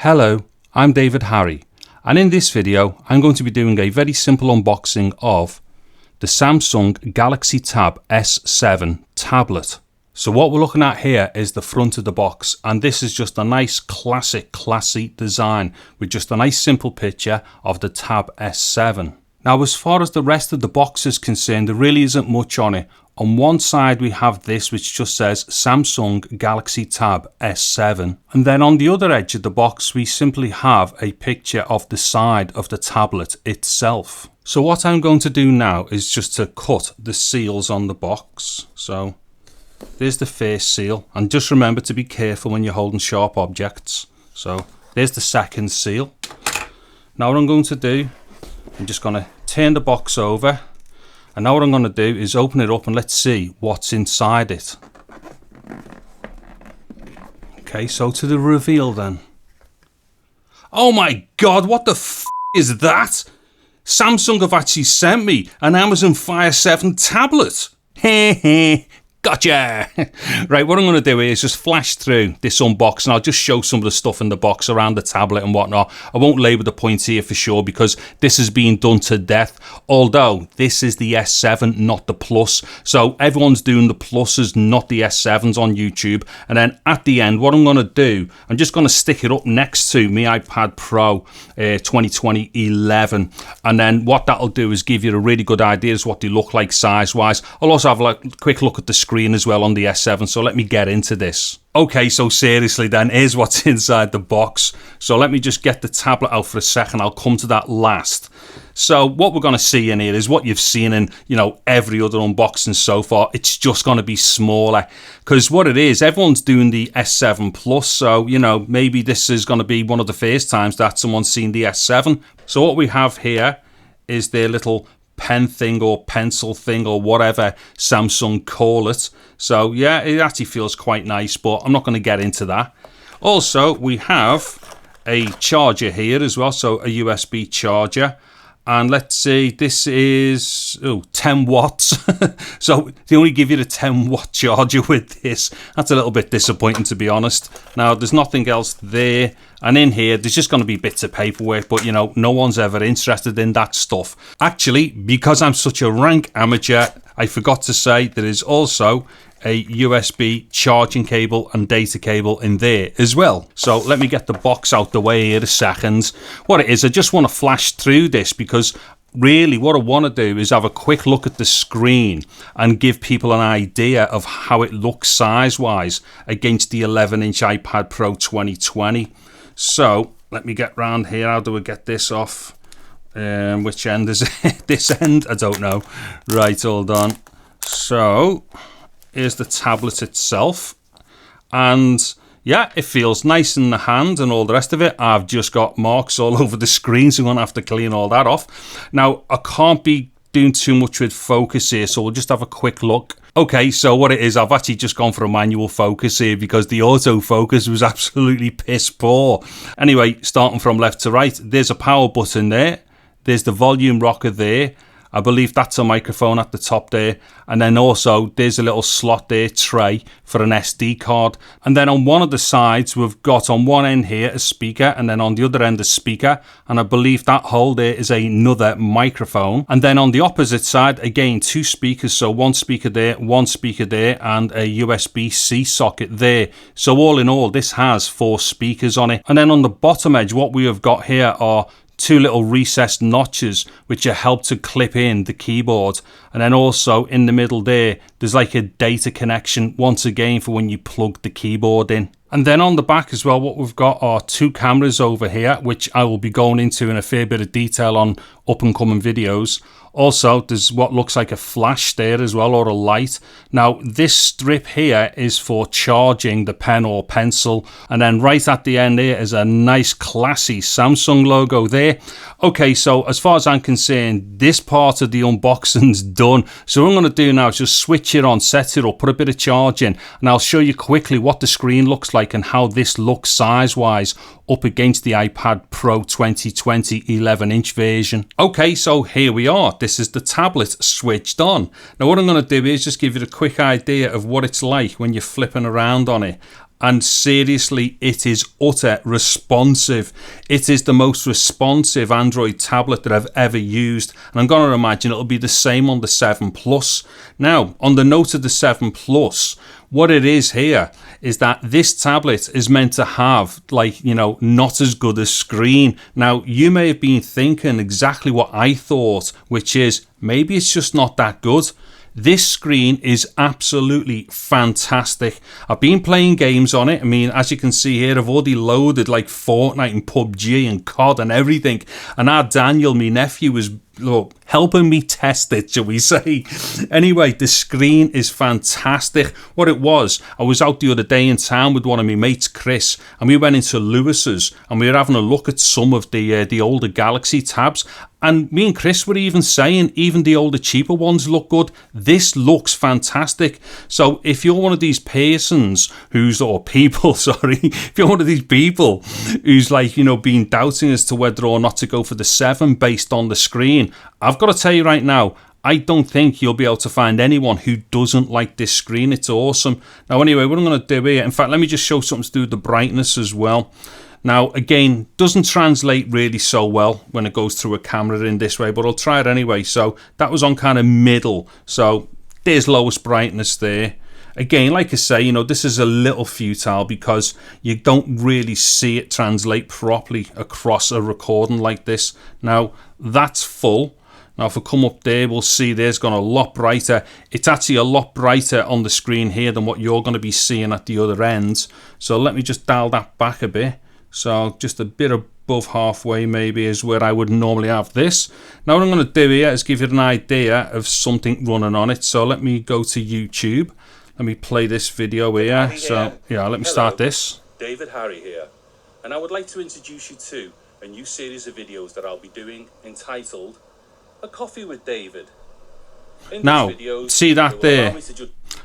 Hello, I'm David Harry, and in this video I'm going to be doing a very simple unboxing of the Samsung Galaxy Tab S7 tablet. So what we're looking at here is the front of the box, and this is just a nice classy design with just a nice simple picture of the Tab S7. Now, as far as the rest of the box is concerned, there really isn't much on it. On one side we have this which just says Samsung Galaxy Tab S7, and then on the other edge of the box we simply have a picture of the side of the tablet itself. So what I'm going to do now is just to cut the seals on the box. So there's the first seal, and just remember to be careful when you're holding sharp objects. So there's the second seal. Now what I'm going to do, I'm just going to turn the box over. And now what I'm going to do is open it up and let's see what's inside it. Okay, so to the reveal then. Oh my god, what the f is that? Samsung have actually sent me an Amazon Fire 7 tablet. Heh. Gotcha! Right, what I'm going to do is just flash through this unboxing. I'll just show some of the stuff in the box around the tablet and whatnot. I won't labour the points here for sure because this is being done to death. Although this is the S7, not the Plus. So everyone's doing the Pluses, not the S7s on YouTube. And then at the end, what I'm going to do, I'm just going to stick it up next to my iPad Pro 2020 11. And then what that'll do is give you a really good idea of what they look like size-wise. I'll also have a quick look at the screen as well on the S7, so let me get into this. Okay, so seriously then, here's what's inside the box. So let me just get the tablet out for a second. I'll come to that last. So what we're going to see in here is what you've seen in, every other unboxing so far. It's just going to be smaller because what it is, everyone's doing the S7 Plus. So, maybe this is going to be one of the first times that someone's seen the S7. So what we have here is their little pen thing or pencil thing or whatever Samsung call it. So yeah, it actually feels quite nice, but I'm not going to get into that. Also, we have a charger here as well, so a USB charger. And let's see, this is 10 watts. So they only give you the 10 watt charger with this. That's a little bit disappointing, to be honest. Now, there's nothing else there. And in here, there's just going to be bits of paperwork, but no one's ever interested in that stuff. Actually, because I'm such a rank amateur, I forgot to say there is also a USB charging cable and data cable in there as well. So let me get the box out the way here a second. What it is, I just want to flash through this because really what I want to do is have a quick look at the screen and give people an idea of how it looks size-wise against the 11-inch iPad Pro 2020. So let me get round here. How do I get this off? Which end is it? This end? I don't know. Right, hold on. So here's the tablet itself, and yeah, it feels nice in the hand and all the rest of it. I've just got marks all over the screen, so I'm gonna have to clean all that off. Now, I can't be doing too much with focus here, so we'll just have a quick look. Okay, so what it is, I've actually just gone for a manual focus here because the autofocus was absolutely piss poor. Anyway, starting from left to right, there's a power button there, there's the volume rocker there. I believe that's a microphone at the top there. And then also there's a little slot there, tray, for an SD card. And then on one of the sides, we've got on one end here a speaker, and then on the other end a speaker. And I believe that hole there is another microphone. And then on the opposite side, again, two speakers. So one speaker there, and a USB-C socket there. So all in all, this has 4 speakers on it. And then on the bottom edge, what we have got here are 2 little recessed notches which are helped to clip in the keyboard, and then also in the middle there's like a data connection once again for when you plug the keyboard in. And then on the back as well, what we've got are 2 cameras over here, which I will be going into in a fair bit of detail on up and coming videos. Also, there's what looks like a flash there as well, or a light. Now, this strip here is for charging the pen or pencil. And then right at the end here is a nice classy Samsung logo there. Okay, so as far as I'm concerned, this part of the unboxing's done. So what I'm going to do now is just switch it on, set it up, put a bit of charge in, and I'll show you quickly what the screen looks like and how this looks size-wise up against the iPad Pro 2020 11-inch version. Okay, so here we are. This is the tablet switched on. Now what I'm going to do is just give you a quick idea of what it's like when you're flipping around on it. And seriously, it is utter responsive. It is the most responsive Android tablet that I've ever used, and I'm going to imagine it'll be the same on the 7 Plus. Now, on the note of the 7 Plus, what it is here is that this tablet is meant to have, like, you know, not as good a screen. Now, you may have been thinking exactly what I thought, which is maybe it's just not that good. This screen is absolutely fantastic. I've been playing games on it. I mean, as you can see here, I've already loaded like Fortnite and PUBG and COD and everything. And our Daniel, my nephew, was helping me test it, shall we say. Anyway, the screen is fantastic. What it was, I was out the other day in town with one of my mates, Chris, and we went into Lewis's and we were having a look at some of the older Galaxy tabs. And me and Chris were even saying, even the older, cheaper ones look good. This looks fantastic. So if you're one of these persons or people, sorry, if you're one of these people who's like, you know, been doubting as to whether or not to go for the 7 based on the screen, I've got to tell you right now, I don't think you'll be able to find anyone who doesn't like this screen. It's awesome. Now, anyway, what I'm going to do here, in fact, let me just show something to do with the brightness as well. Now, again, doesn't translate really so well when it goes through a camera in this way, but I'll try it anyway. So that was on kind of middle. So there's lowest brightness there. Again, like I say, you know, this is a little futile because you don't really see it translate properly across a recording like this. Now, that's full. Now, if I come up there, we'll see there's gone a lot brighter. It's actually a lot brighter on the screen here than what you're going to be seeing at the other end. So let me just dial that back a bit. So just a bit above halfway maybe is where I would normally have this. Now what I'm going to do here is give you an idea of something running on it. So let me go to YouTube. Let me play this video here. So yeah, let me start this. David Harry here. And I would like to introduce you to a new series of videos that I'll be doing entitled A Coffee with David. Now, see that there?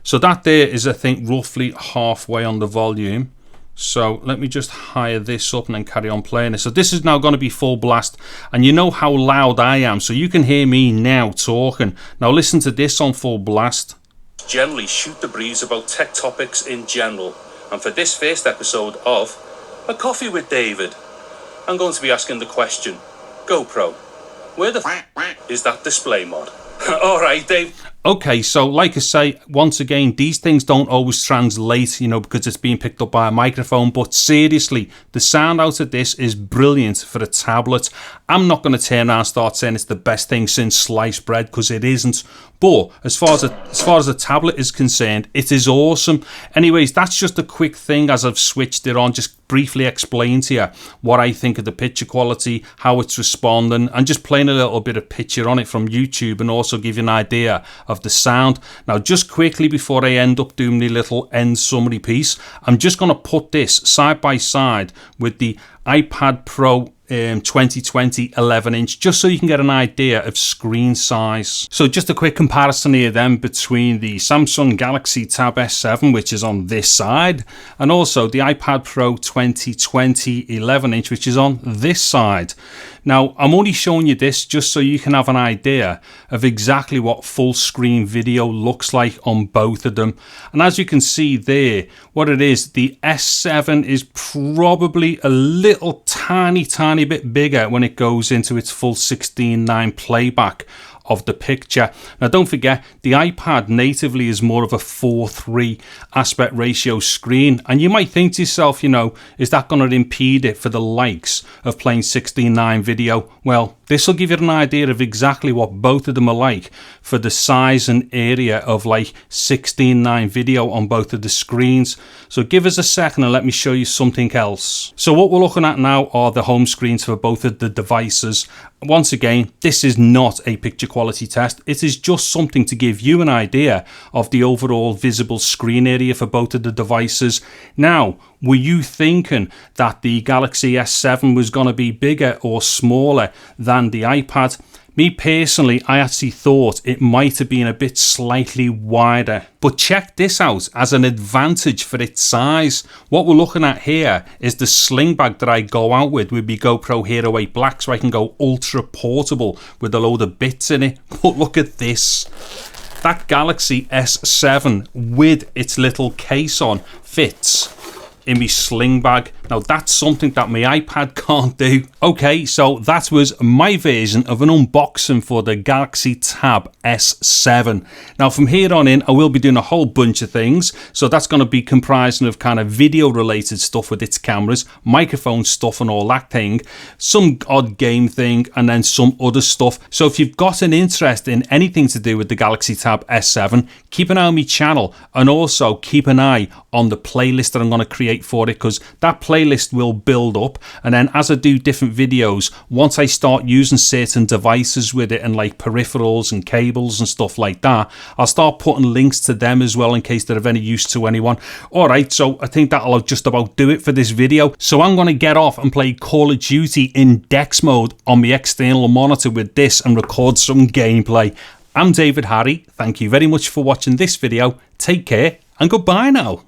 So that there is, I think, roughly halfway on the volume. So let me just higher this up and then carry on playing it. So this is now going to be full blast, and you know how loud I am, so you can hear me now talking. Now listen to this on full blast. Generally shoot the breeze about tech topics in general, and for this first episode of A Coffee with David, I'm going to be asking the question, GoPro, where the f is that display mod? Alright, Dave. Okay, so like I say, once again, these things don't always translate, you know, because it's being picked up by a microphone, but seriously, the sound out of this is brilliant for a tablet. I'm not going to turn around and start saying it's the best thing since sliced bread, because it isn't. But as far as a tablet is concerned, it is awesome. Anyways, that's just a quick thing as I've switched it on, just briefly explain to you what I think of the picture quality, how it's responding, and just playing a little bit of picture on it from YouTube, and also give you an idea of the sound. Now, just quickly before I end up doing the little end summary piece, I'm just going to put this side by side with the iPad Pro 2020 11-inch, just so you can get an idea of screen size. So just a quick comparison here then between the Samsung Galaxy Tab S7, which is on this side, and also the iPad Pro 2020 11-inch, which is on this side. Now, I'm only showing you this just so you can have an idea of exactly what full screen video looks like on both of them. And as you can see there, what it is, the S7 is probably a little tiny bit bigger when it goes into its full 16:9 playback of the picture. Now don't forget, the iPad natively is more of a 4:3 aspect ratio screen, and you might think to yourself, you know, is that going to impede it for the likes of playing 16:9 video? Well, this will give you an idea of exactly what both of them are like for the size and area of like 16:9 video on both of the screens. So give us a second and let me show you something else. So what we're looking at now are the home screens for both of the devices. Once again, this is not a picture quality test. It is just something to give you an idea of the overall visible screen area for both of the devices. Now, were you thinking that the Galaxy S7 was going to be bigger or smaller than the iPad? Me personally, I actually thought it might have been a bit slightly wider. But check this out as an advantage for its size. What we're looking at here is the sling bag that I go out with my GoPro Hero 8 Black, so I can go ultra portable with a load of bits in it. But look at this. That Galaxy S7 with its little case on fits in my sling bag. Now that's something that my iPad can't do. Okay, so that was my version of an unboxing for the Galaxy Tab S7. Now from here on in, I will be doing a whole bunch of things. So that's going to be comprising of kind of video related stuff with its cameras, microphone stuff and all that thing, some odd game thing, and then some other stuff. So if you've got an interest in anything to do with the Galaxy Tab S7, keep an eye on my channel, and also keep an eye on the playlist that I'm going to create for it, because that playlist will build up, and then as I do different videos, once I start using certain devices with it and like peripherals and cables and stuff like that, I'll start putting links to them as well in case they're of any use to anyone. Alright, so I think that'll just about do it for this video. So I'm going to get off and play Call of Duty in DeX mode on my external monitor with this and record some gameplay. I'm David Harry, thank you very much for watching this video, take care and goodbye now.